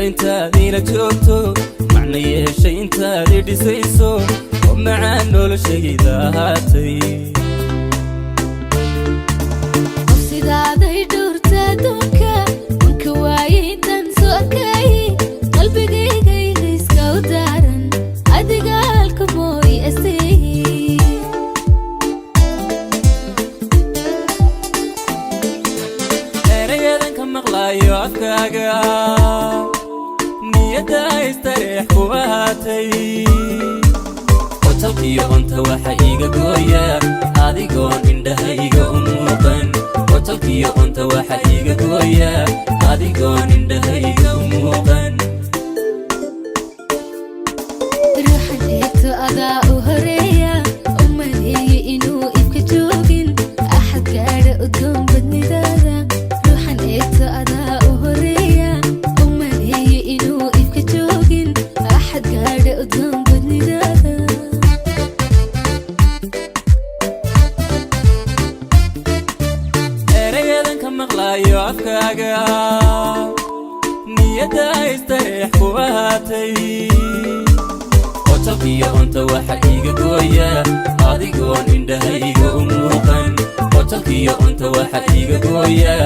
انت دينا جوتو معني شي انت دي سيسو ومعانو لشي ذاتي وسيدادي دورتا دونكا وانكواي تنسو أكاي قلبي قيقي غيسكا ودارن عدي قالكم موي أسي إريدن كم مغلايو أفكاقا نيدا يستريح كواتي وتلقيو انت waxa iga gooya adigoon indhahayga u muuqan وتلقيو انت waxa iga gooya adigoon indhahayga u muuqan ruuxan eegto adaa u horeeya umaleeye inuu ifka joogin axad gaadha udgoon badnidaada ruuxan eegto adaa u horeeya umaleeye inuu ifka joogin axad gaadha udgoon badnidaada مغلايو أفكاقا نيدا يستريح كواتي وتلقيو انت waxa iga gooya adigoon indhahayga u muuqan وتلقيو انت waxa iga gooya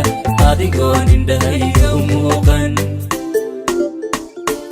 adigoon indhahayga u muuqan